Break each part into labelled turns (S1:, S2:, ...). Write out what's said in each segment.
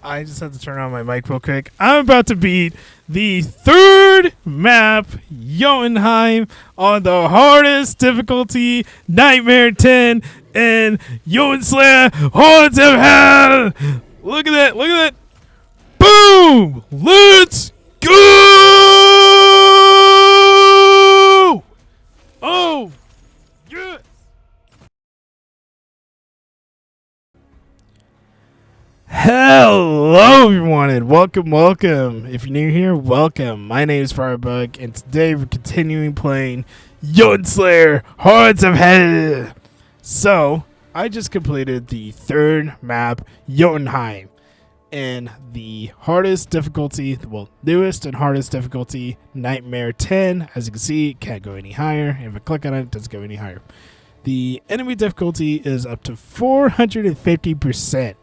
S1: I just have to turn on my mic real quick. I'm about to beat the third map, Jotunheim, on the hardest difficulty, Nightmare 10, and Jotunnslayer Hordes of Hel. Look at that! Look at that! Boom! Let's go! Oh, yes! Hello everyone and welcome. If you're new here, welcome. My name is Firebug and today we're continuing playing Jotunnslayer Hordes of Hel. So, I just completed the third map, Jotunheim, and the hardest difficulty, well, newest and hardest difficulty, Nightmare 10. As you can see, it can't go any higher. If I click on it, it doesn't go any higher. The enemy difficulty is up to 450%.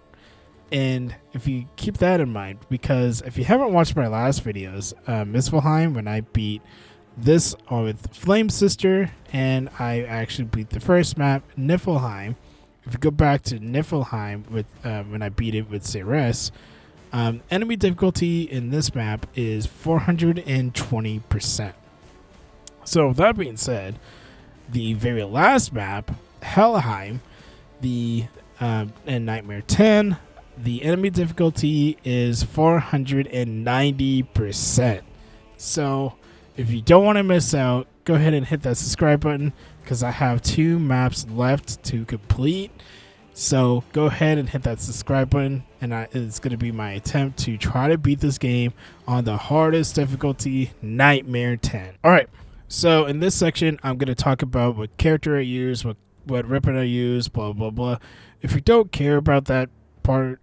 S1: And if you keep that in mind, because if you haven't watched my last videos, Niflheim, when I beat this with Flame Sister, and I actually beat the first map, Niflheim. If you go back to Niflheim with when I beat it with Ceres, enemy difficulty in this map is 420%. So that being said, the very last map, Helheim, and Nightmare 10. The enemy difficulty is 490%. So if you don't want to miss out, go ahead and hit that subscribe button because I have 2 maps left to complete. So go ahead and hit that subscribe button, and it's going to be my attempt to try to beat this game on the hardest difficulty, Nightmare 10. Alright, so in this section, I'm going to talk about what character I use, what weapon I use, blah, blah, blah. If you don't care about that part,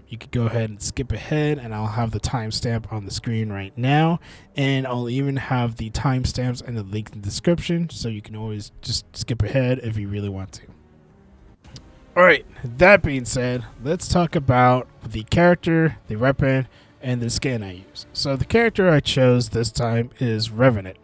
S1: you could go ahead and skip ahead, and I'll have the timestamp on the screen right now, and I'll even have the timestamps and the link in the description, so you can always just skip ahead if you really want to. Alright, that being said, let's talk about the character, the weapon, and the skin I use. So the character I chose this time is Revenant,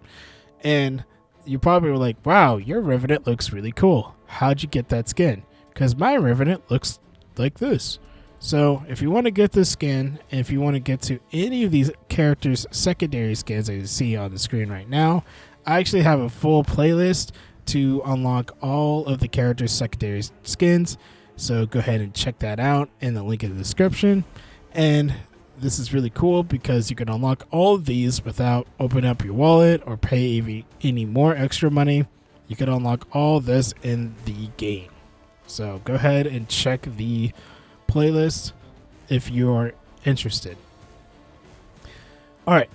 S1: and you probably were like, wow, your Revenant looks really cool. How'd you get that skin? Because my Revenant looks like this. So if you want to get this skin, and if you want to get to any of these characters' secondary skins as you see on the screen right now, I actually have a full playlist to unlock all of the characters' secondary skins. So go ahead and check that out in the link in the description. And this is really cool because you can unlock all of these without opening up your wallet or pay any more extra money. You can unlock all this in the game. So go ahead and check the playlist if you're interested. Alright,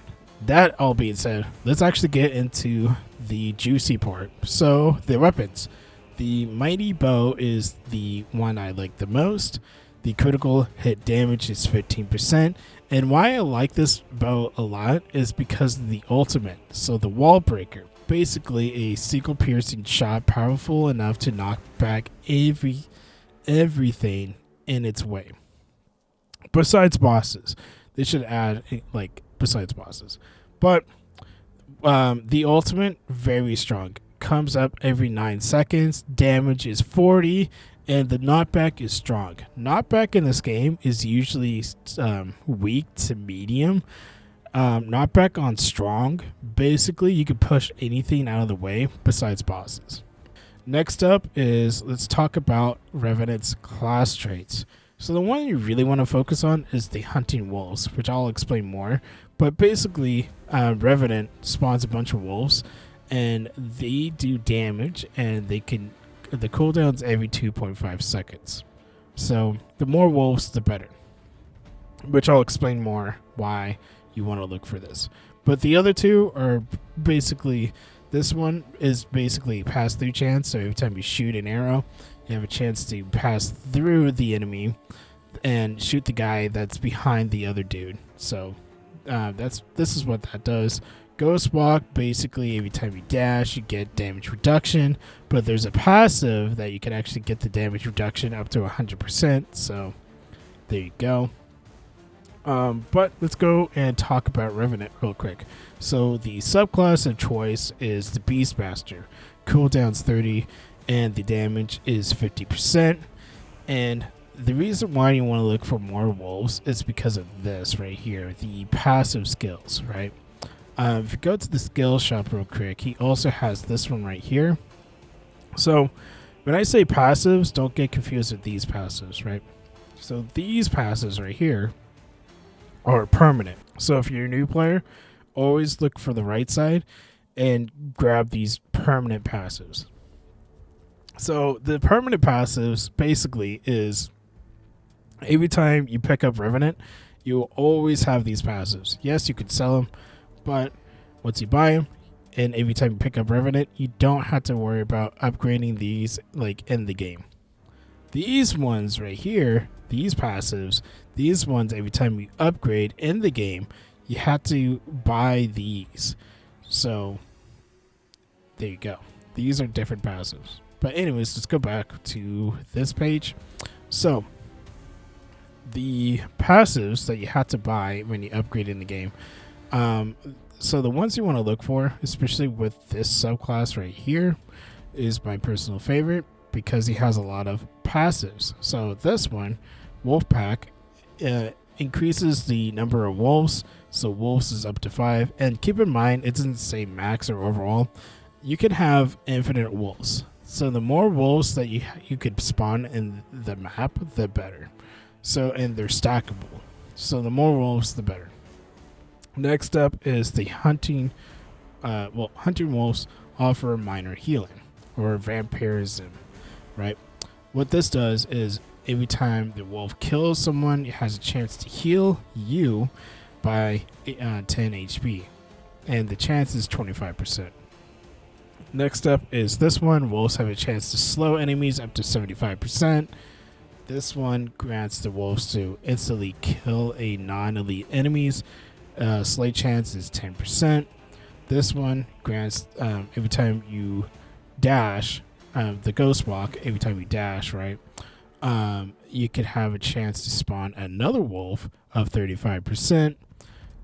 S1: that all being said, let's actually get into the juicy part. So the weapons. The mighty bow is the one I like the most. The critical hit damage is 15%. And why I like this bow a lot is because of the ultimate. So the wall breaker. Basically a single piercing shot powerful enough to knock back everything in its way. Besides bosses. They should add besides bosses. But the ultimate, very strong. Comes up every 9 seconds. Damage is 40. And the knockback is strong. Knockback in this game is usually weak to medium. Knockback on strong. Basically, you can push anything out of the way besides bosses. Next up is, let's talk about Revenant's class traits. So the one you really want to focus on is the hunting wolves, which I'll explain more. But basically, Revenant spawns a bunch of wolves, and they do damage, and the cooldown's every 2.5 seconds. So the more wolves, the better. Which I'll explain more why you want to look for this. But the other two are basically, this one is basically pass through chance. So every time you shoot an arrow, you have a chance to pass through the enemy and shoot the guy that's behind the other dude. So this is what that does. Ghost Walk, basically every time you dash you get damage reduction, but there's a passive that you can actually get the damage reduction up to 100%. So there you go. But let's go and talk about Revenant real quick. So the subclass of choice is the Beastmaster. Cooldown's 30 and the damage is 50%. And the reason why you want to look for more wolves is because of this right here, the passive skills, right? If you go to the skill shop real quick, he also has this one right here. So when I say passives, don't get confused with these passives, right? So these passives right here are permanent. So if you're a new player, always look for the right side and grab these permanent passives. So the permanent passives basically is every time you pick up Revenant, you will always have these passives. Yes, you could sell them, but once you buy them, and every time you pick up Revenant, you don't have to worry about upgrading these like in the game. These ones right here, these passives, these ones every time you upgrade in the game, you have to buy these. So there you go. These are different passives. But anyways, let's go back to this page. So the passives that you have to buy when you upgrade in the game. So the ones you want to look for, especially with this subclass right here, is my personal favorite because he has a lot of passives. So this one, Wolf Pack, increases the number of wolves. So wolves is up to 5. And keep in mind, it doesn't say max or overall. You can have infinite wolves. So the more wolves that you could spawn in the map, the better. So, and they're stackable. So the more wolves, the better. Next up is the hunting. Hunting wolves offer minor healing or vampirism, right? What this does is every time the wolf kills someone, it has a chance to heal you by 10 HP, and the chance is 25%. Next up is this one. Wolves have a chance to slow enemies up to 75%. This one grants the wolves to instantly kill a non-elite enemies. Slay chance is 10%. This one grants every time you dash, the ghost walk, every time you dash, right? You could have a chance to spawn another wolf of 35%.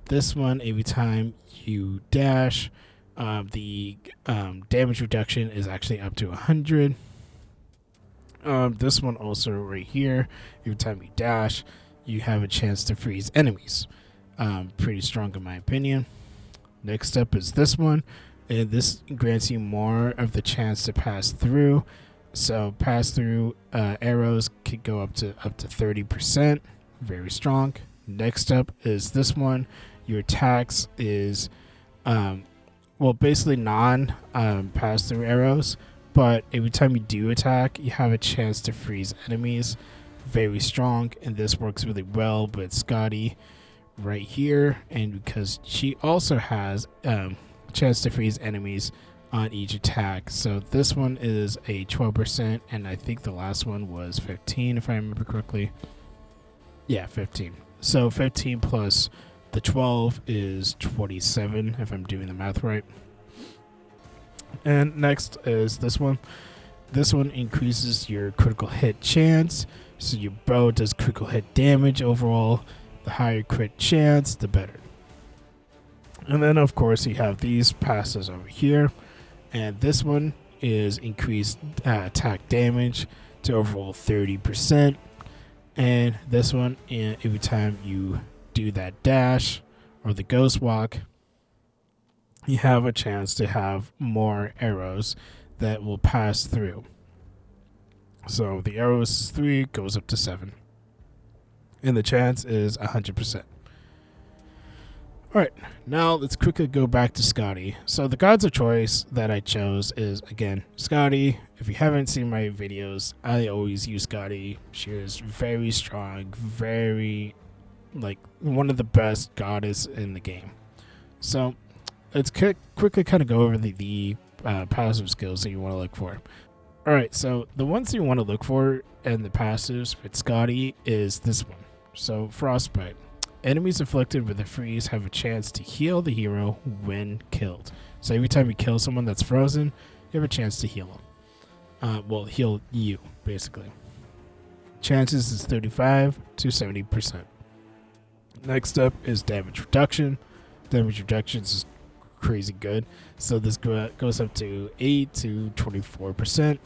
S1: This one, every time you dash, the damage reduction is actually up to 100. This one also right here, every time you dash, you have a chance to freeze enemies. Pretty strong in my opinion. Next up is this one, and this grants you more of the chance to pass through. So pass through arrows could go up to 30%. Very strong. Next up is this one. Your attacks is basically non pass through arrows, but every time you do attack, you have a chance to freeze enemies. Very strong, and this works really well with Scotty right here, and because she also has a chance to freeze enemies on each attack. So this one is a 12%, and I think the last one was 15 if I remember correctly. Yeah, 15. So 15 plus the 12 is 27 if I'm doing the math right. And next is this one. This one increases your critical hit chance. So your bow does critical hit damage overall. The higher crit chance, the better. And then of course you have these passes over here. And this one is increased attack damage to overall 30%. And this one, every time you do that dash or the ghost walk, you have a chance to have more arrows that will pass through. So the arrows is 3, goes up to 7. And the chance is 100%. Alright, now let's quickly go back to Scotty. So the gods of choice that I chose is, again, Scotty. If you haven't seen my videos, I always use Scotty. She is very strong, very, like, one of the best goddess in the game. So let's quickly kind of go over the passive skills that you want to look for. Alright, so the ones you want to look for in the passives with Scotty is this one. So Frostbite. Enemies afflicted with a freeze have a chance to heal the hero when killed. So every time you kill someone that's frozen, you have a chance to heal them. Heal you, basically. Chances is 35 to 70%. Next up is damage reduction. Damage reduction is crazy good. So this goes up to 8 to 24%.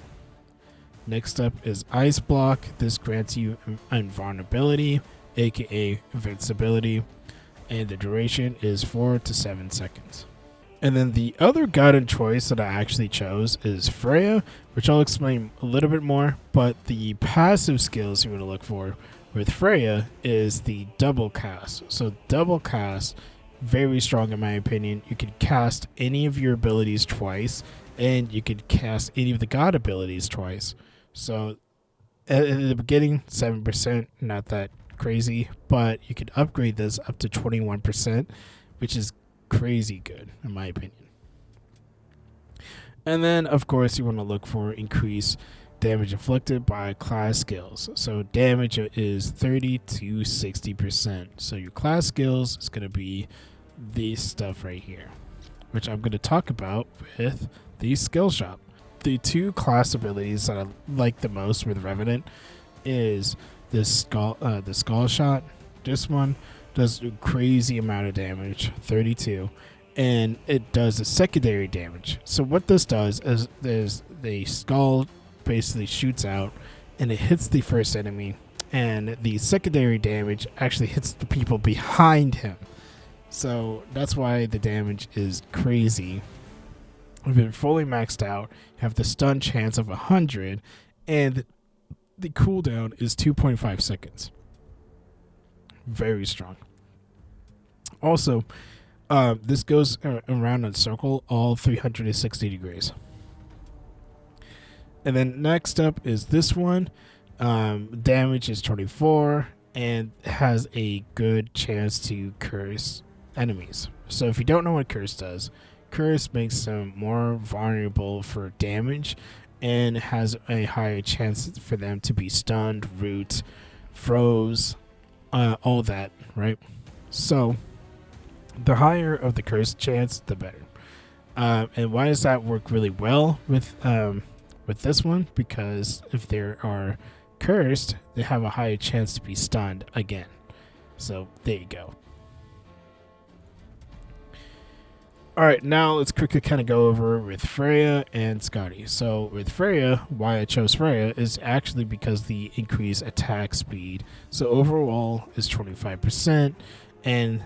S1: Next up is Ice Block. This grants you invulnerability, aka invincibility, and the duration is 4 to 7 seconds. And then the other guided choice that I actually chose is Freya, which I'll explain a little bit more, but the passive skills you want to look for with Freya is the double cast. So double cast, very strong in my opinion. You can cast any of your abilities twice, and you can cast any of the god abilities twice. So at the beginning, 7%, not that crazy, but you can upgrade this up to 21%, which is crazy good in my opinion. And then of course you want to look for increased damage inflicted by class skills. So damage is 30 to 60%. So your class skills is going to be this stuff right here, which I'm going to talk about with the skill shop. The two class abilities that I like the most with Revenant is the skull shot. This one does a crazy amount of damage, 32, and it does a secondary damage. So what this does is the skull basically shoots out and it hits the first enemy, and the secondary damage actually hits the people behind him. So that's why the damage is crazy. If you're fully maxed out, you have the stun chance of 100, and the cooldown is 2.5 seconds. Very strong. Also, this goes around in a circle all 360 degrees. And then next up is this one. Damage is 24 and has a good chance to curse enemies. So if you don't know what curse does, curse makes them more vulnerable for damage and has a higher chance for them to be stunned, root, froze, all that, right? So the higher of the curse chance, the better. And why does that work really well with this one? Because if they are cursed, they have a higher chance to be stunned again. So there you go. Alright, now let's quickly kind of go over with Freya and Skadi. So with Freya, why I chose Freya is actually because the increased attack speed. So overall is 25%, and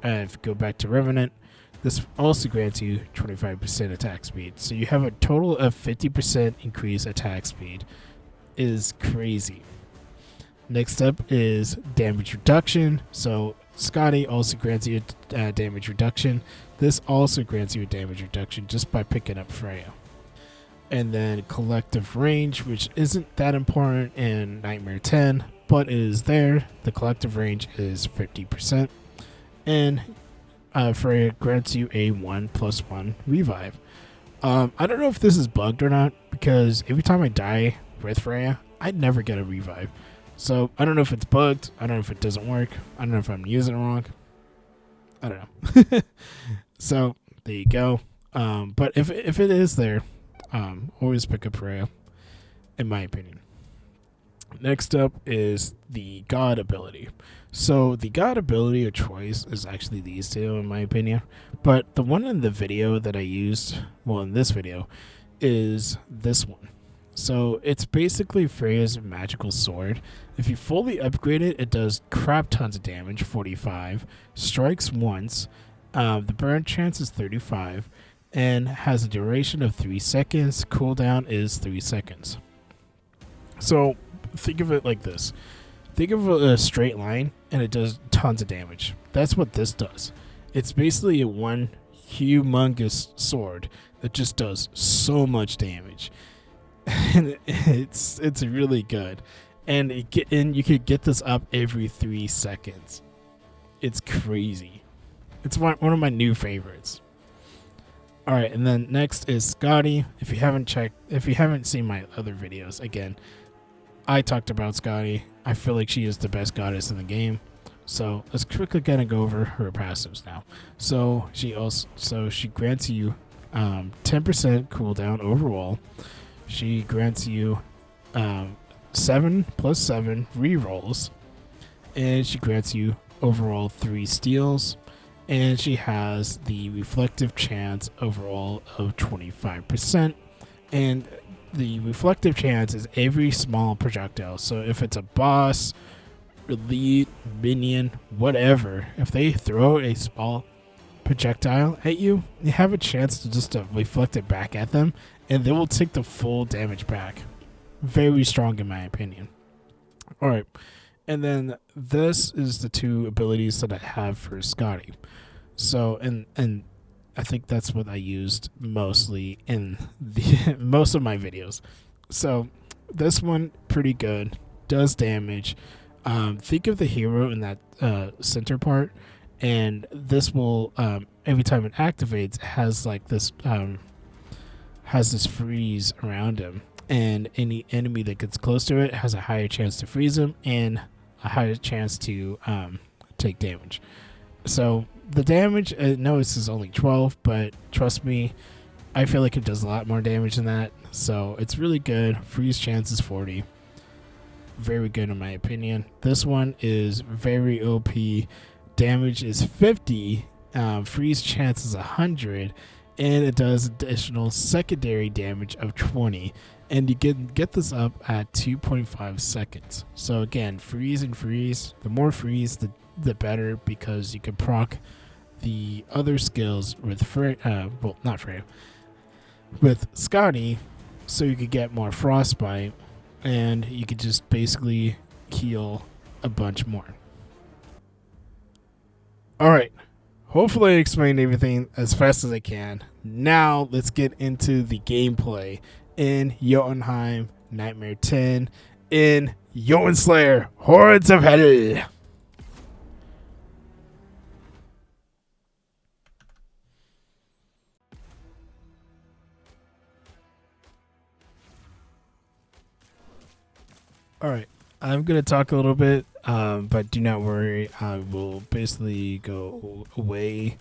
S1: if you go back to Revenant, this also grants you 25% attack speed. So you have a total of 50% increased attack speed. It is crazy. Next up is damage reduction. So Skadi also grants you a damage reduction. This also grants you a damage reduction just by picking up Freya. And then collective range, which isn't that important in Nightmare 10, but it is there. The collective range is 50%. And Freya grants you a 1+1 revive. I don't know if this is bugged or not, because every time I die with Freya, I never get a revive. So I don't know if it's bugged. I don't know if it doesn't work. I don't know if I'm using it wrong. I don't know. So there you go. But if it is there, always pick up Freya, in my opinion. Next up is the God ability. So the God ability of choice is actually these two, in my opinion. But the one in the video that I used, well, in this video, is this one. So it's basically Freya's magical sword. If you fully upgrade it, it does crap tons of damage, 45, strikes once, the burn chance is 35, and has a duration of 3 seconds. Cooldown is 3 seconds. So think of it like this. Think of a straight line, and it does tons of damage. That's what this does. It's basically a one humongous sword that just does so much damage. And it's really good. And you could get this up every 3 seconds. It's crazy. It's one of my new favorites. Alright, and then next is Skadi. If you haven't seen my other videos, again, I talked about Skadi. I feel like she is the best goddess in the game. So let's quickly kind of go over her passives now. So she grants you 10% cooldown overall. She grants you 7 + 7 rerolls, and she grants you overall 3 steals, and she has the reflective chance overall of 25%. And the reflective chance is every small projectile. So if it's a boss, elite, minion, whatever, if they throw a small projectile at you, you have a chance to just reflect it back at them, and they will take the full damage back. Very strong in my opinion. Alright, and then this is the two abilities that I have for Scotty. So, and I think that's what I used mostly in the most of my videos. So this one, pretty good, does damage. Think of the hero in that center part, and this will every time it activates, it has like this freeze around him, and any enemy that gets close to it has a higher chance to freeze him and a higher chance to take damage. So the damage, no, this is only 12, but trust me, I feel like it does a lot more damage than that. So it's really good. Freeze chance is 40. Very good in my opinion. This one is very OP. Damage is 50. Freeze chance is 100. And it does additional secondary damage of 20. And you can get this up at 2.5 seconds. So again, freeze and freeze. The more freeze, the better, because you can proc the other skills with not Freya, with Scotty, so you could get more frostbite, and you could just basically heal a bunch more. Alright, hopefully I explained everything as fast as I can. Now let's get into the gameplay in Jotunheim Nightmare 10 in Jotunnslayer Hordes of Hel. Alright, I'm going to talk a little bit, but do not worry, I will basically go away.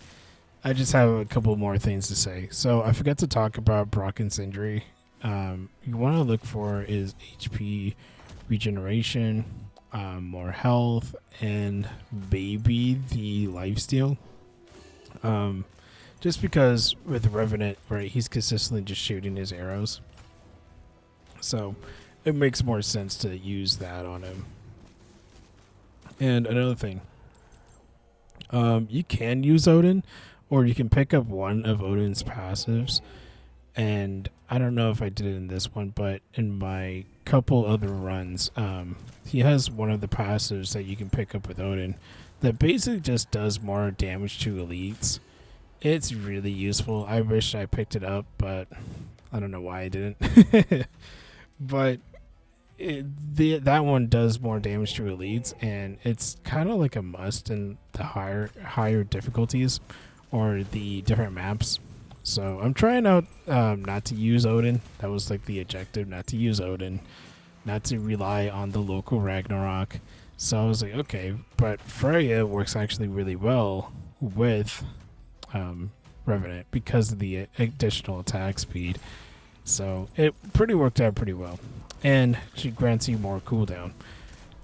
S1: I just have a couple more things to say. So I forgot to talk about Brocken's injury. You want to look for is HP regeneration, more health, and maybe the lifesteal. Just because with Revenant, right, he's consistently just shooting his arrows. So it makes more sense to use that on him. And another thing, you can use Odin, or you can pick up one of Odin's passives. And I don't know if I did it in this one, but in my couple other runs, he has one of the passives that you can pick up with Odin that basically just does more damage to elites. It's really useful. I wish I picked it up, but I don't know why I didn't. But that one does more damage to elites, and it's kind of like a must in the higher difficulties or the different maps. So I'm trying out not to use Odin. That was like the objective, not to use Odin, not to rely on the local Ragnarok. So I was like, okay, but Freya works actually really well with Revenant because of the additional attack speed. So it worked out pretty well. And she grants you more cooldown.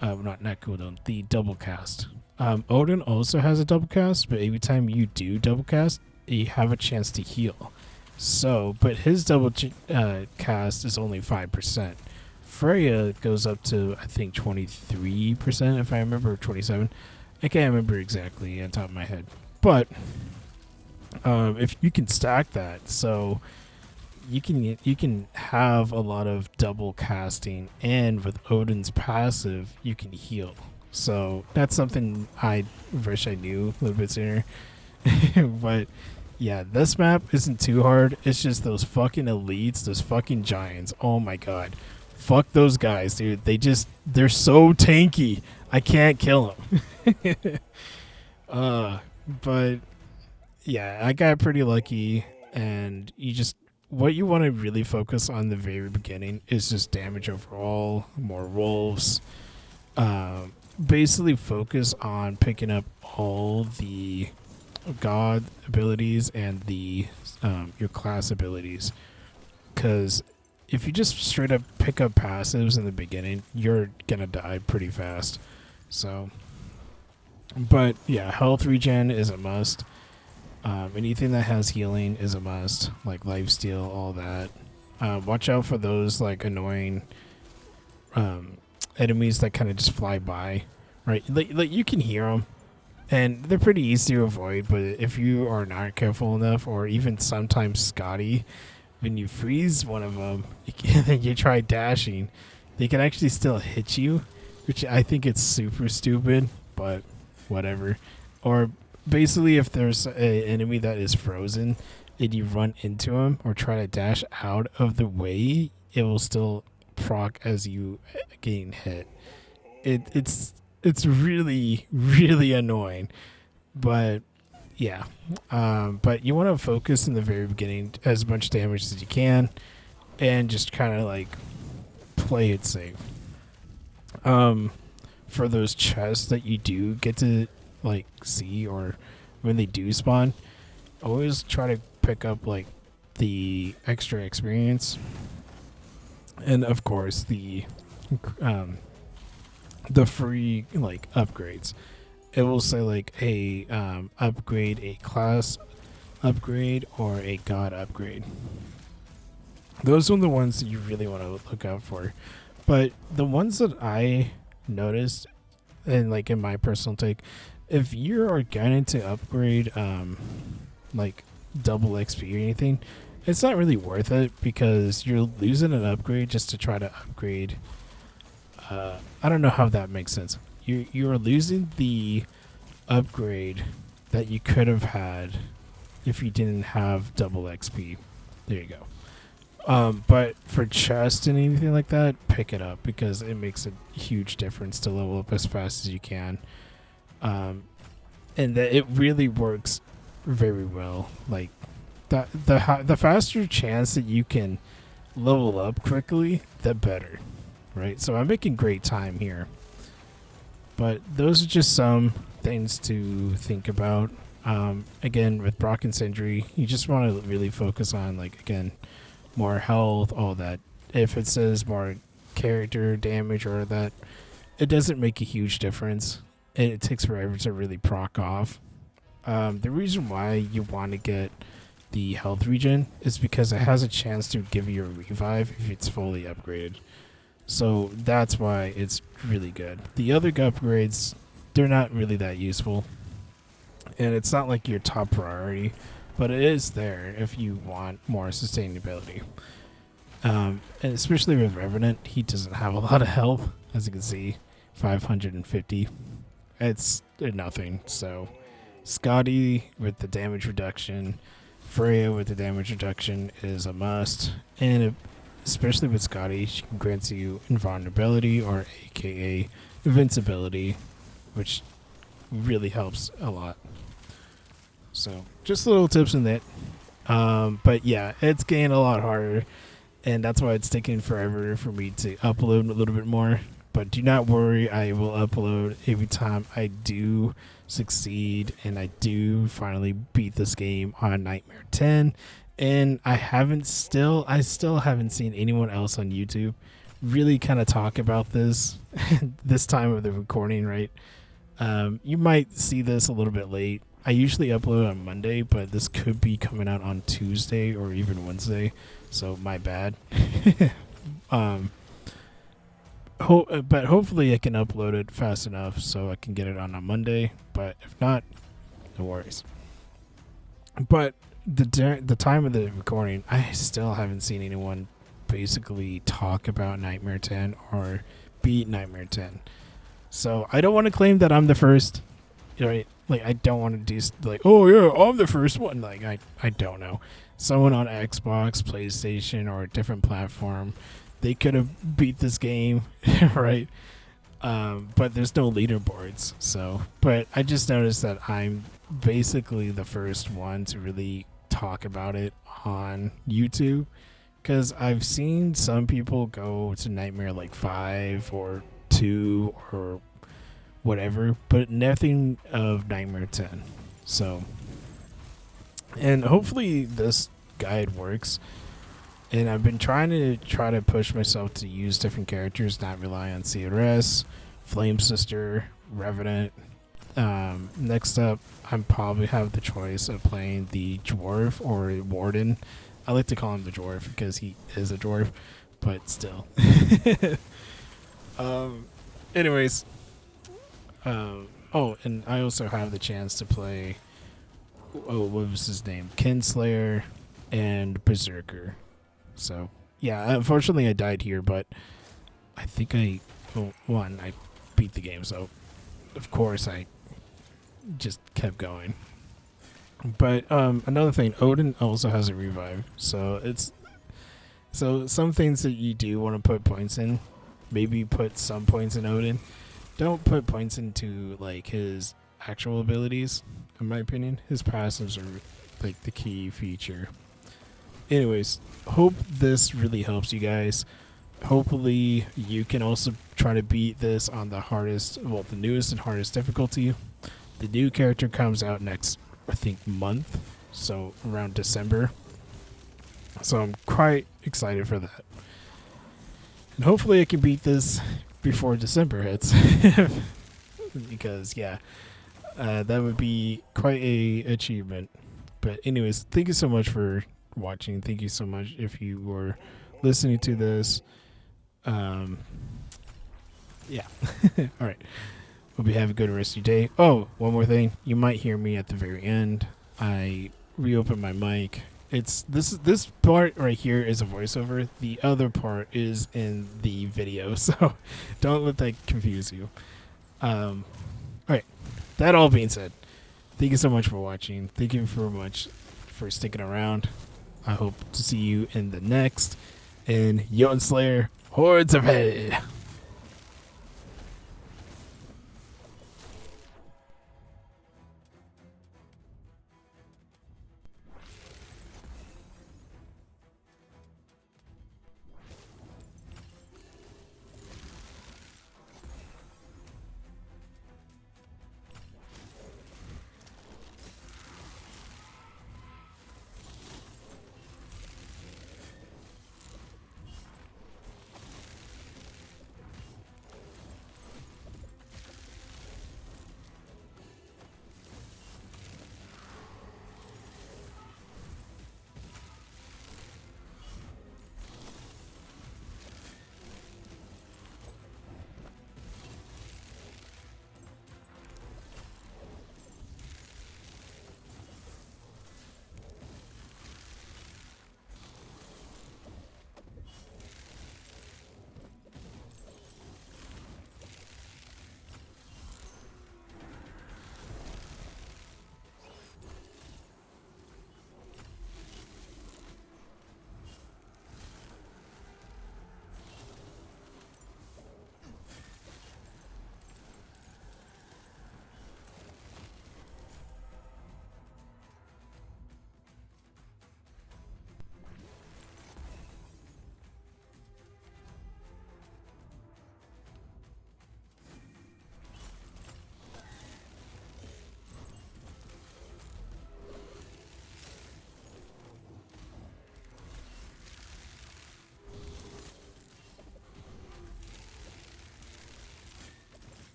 S1: Not cooldown, the double cast. Odin also has a double cast, but every time you do double cast, you have a chance to heal. So, but his double cast is only 5%. Freya goes up to, I think, 23%, if I remember, 27. I can't remember exactly on top of my head. But if you can stack that, so you can have a lot of double casting, and with Odin's passive, you can heal. So that's something I wish I knew a little bit sooner. But yeah, this map isn't too hard. It's just those fucking elites, those fucking giants. Oh my god. Fuck those guys, dude. They're so tanky. I can't kill them. But yeah, I got pretty lucky, and what you want to really focus on the very beginning is just damage overall, more wolves. Basically focus on picking up all the god abilities and the your class abilities, because if you just straight up pick up passives in the beginning, you're gonna die pretty fast. So, but yeah, health regen is a must. Anything that has healing is a must, like lifesteal, all that. Watch out for those like annoying enemies that kind of just fly by, right? Like you can hear them, and they're pretty easy to avoid. But if you are not careful enough, or even sometimes Scotty, when you freeze one of them, and you try dashing, they can actually still hit you, which I think it's super stupid, but whatever. Or basically, if there's an enemy that is frozen and you run into him or try to dash out of the way, it will still proc as you getting hit. It's really really annoying, but yeah. But you want to focus in the very beginning as much damage as you can, and just kind of like play it safe. For those chests that you do get to like see, or when they do spawn, always try to pick up like the extra experience, and of course the free like upgrades. It will say like a upgrade, a class upgrade, or a god upgrade. Those are the ones that you really want to look out for. But the ones that I noticed, and like in my personal take, if you are going to upgrade like double XP or anything, it's not really worth it, because you're losing an upgrade just to try to upgrade. I don't know how that makes sense. You're losing the upgrade that you could have had if you didn't have double XP. There you go. But for chest and anything like that, pick it up, because it makes a huge difference to level up as fast as you can. And that it really works very well. Like the faster chance that you can level up quickly, the better, right? So I'm making great time here. But those are just some things to think about. Again, with Brock and Sindri, you just want to really focus on, like, again, more health, all that. If it says more character damage or that, it doesn't make a huge difference. It takes forever to really proc off. The reason why you want to get the health regen is because it has a chance to give you a revive if it's fully upgraded. So that's why it's really good. The other upgrades, they're not really that useful. And it's not like your top priority, but it is there if you want more sustainability. And especially with Revenant, he doesn't have a lot of health, as you can see, 550. It's nothing. So Scotty with the damage reduction, Freya with the damage reduction is a must. And especially with Scotty, she grants you invulnerability, or aka invincibility, which really helps a lot. So just little tips in that. But yeah, it's getting a lot harder, and that's why it's taking forever for me to upload a little bit more. But do not worry, I will upload every time I do succeed and I do finally beat this game on Nightmare 10. And I still haven't seen anyone else on YouTube really kind of talk about this this time of the recording, right? You might see this a little bit late. I usually upload on Monday, but this could be coming out on Tuesday or even Wednesday, so my bad. But hopefully I can upload it fast enough so I can get it on a Monday, but if not, no worries. But the time of the recording, I still haven't seen anyone basically talk about Nightmare 10 or beat Nightmare 10. So I don't want to claim that I'm the first, right? Like, I don't want to do like, oh yeah, I'm the first one. Like, I don't know. Someone on Xbox, PlayStation, or a different platform, they could have beat this game, right? But there's no leaderboards. So, but I just noticed that I'm basically the first one to really talk about it on YouTube, because I've seen some people go to Nightmare like 5 or 2 or whatever, but nothing of Nightmare 10. So, and hopefully this guide works. And I've been trying to push myself to use different characters, not rely on CRS, Flame Sister, Revenant. Next up, I probably have the choice of playing the Dwarf or Warden. I like to call him the dwarf because he is a dwarf, but still. um, anyways, oh, and I also have the chance to play. Oh, what was his name? Kinslayer and Berserker. So yeah, unfortunately I died here, but I think I won. I beat the game, so of course I just kept going. But another thing, Odin also has a revive, so some things that you do want to put points in. Maybe put some points in Odin. Don't put points into like his actual abilities. In my opinion, his passives are like the key feature. Anyways, hope this really helps you guys. Hopefully, you can also try to beat this on the hardest, well, the newest and hardest difficulty. The new character comes out next, I think, month, so around December. So I'm quite excited for that. And hopefully I can beat this before December hits. Because, yeah, that would be quite a achievement. But anyways, thank you so much for watching. Thank you so much if you were listening to this. Yeah. All right. Hope you have a good rest of your day. Oh, one more thing. You might hear me at the very end. I reopened my mic. It's this part right here is a voiceover. The other part is in the video, so don't let that confuse you. All right. That all being said, thank you so much for watching. Thank you very much for sticking around. I hope to see you in the next in Jotunnslayer Hordes of Hel.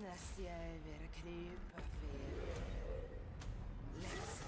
S2: Nastia över krypa för längst.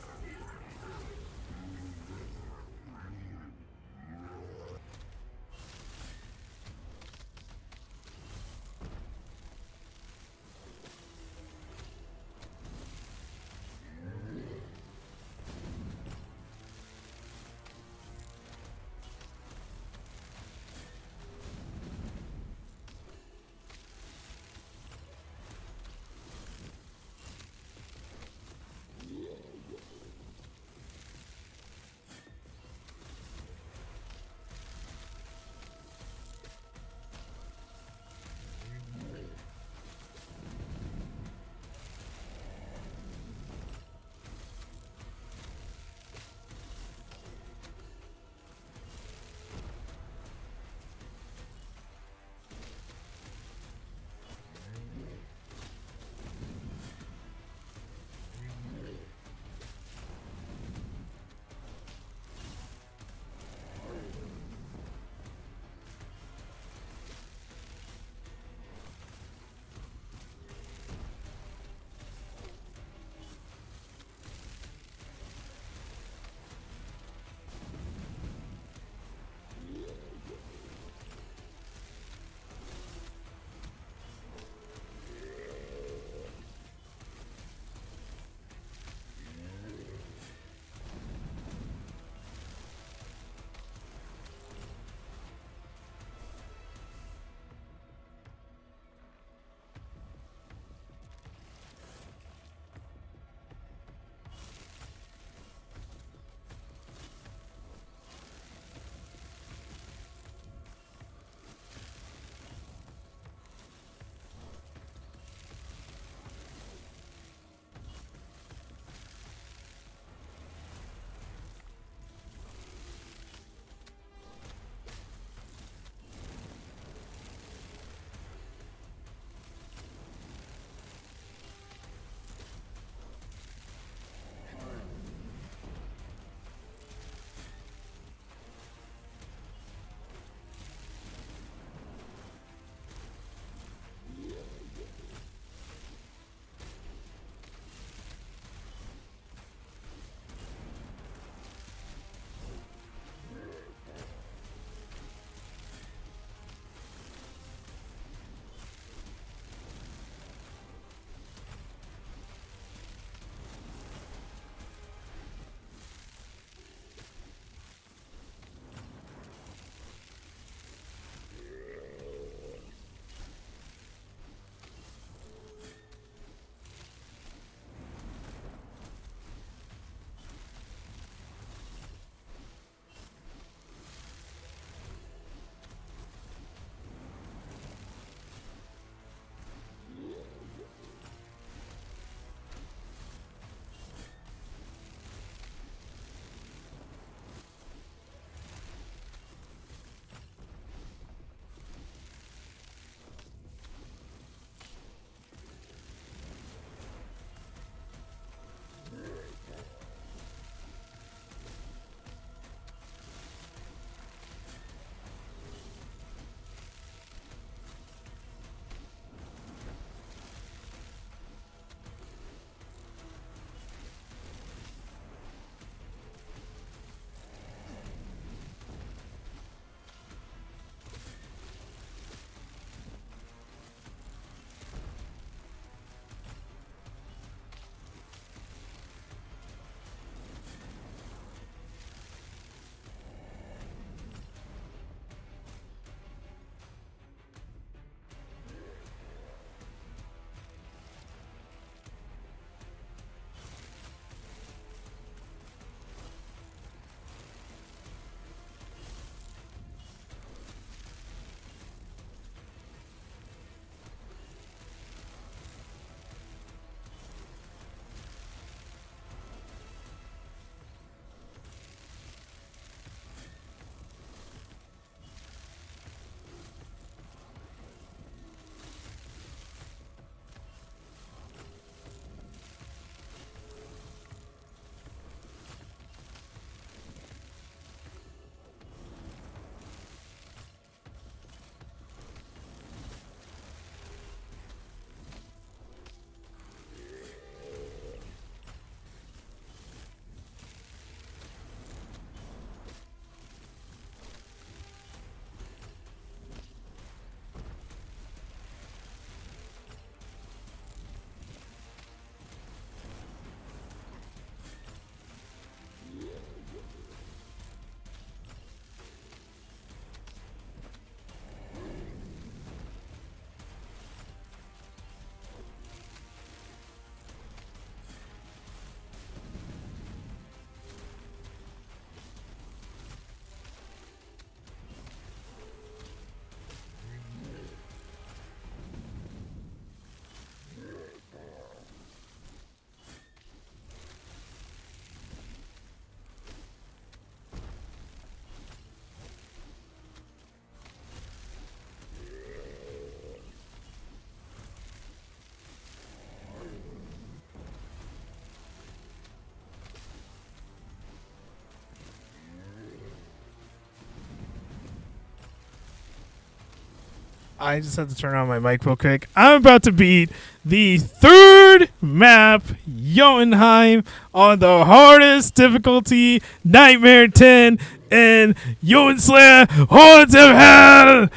S1: I just have to turn on my mic real quick. I'm about to beat the third map, Jotunheim, on the hardest difficulty, Nightmare 10, and Jotunnslayer Hordes of Hel.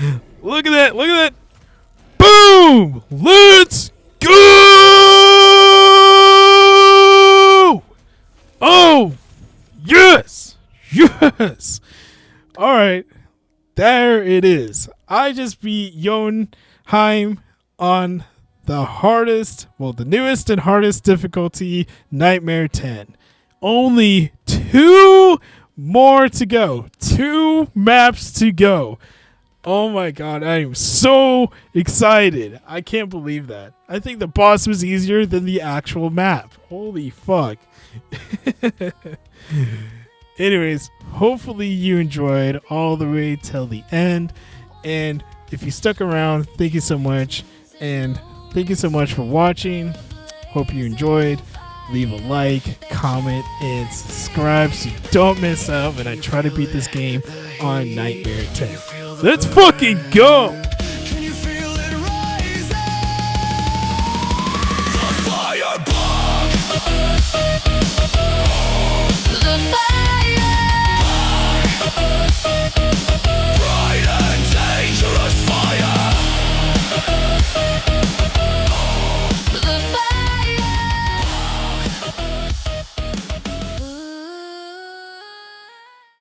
S1: Look at that! Look at that! Boom! Let's go! Oh! Yes! Yes! Alright. There it is. I just beat Jotunheim on the hardest, well, the newest and hardest difficulty, Nightmare 10. Only 2 more to go. 2 maps to go. Oh my god, I am so excited. I can't believe that. I think the boss was easier than the actual map. Holy fuck. Anyways, hopefully you enjoyed all the way till the end. And if you stuck around, thank you so much. And thank you so much for watching. Hope you enjoyed. Leave a like, comment, and subscribe so you don't miss out when I try to beat this game on Nightmare 10. Let's fucking go!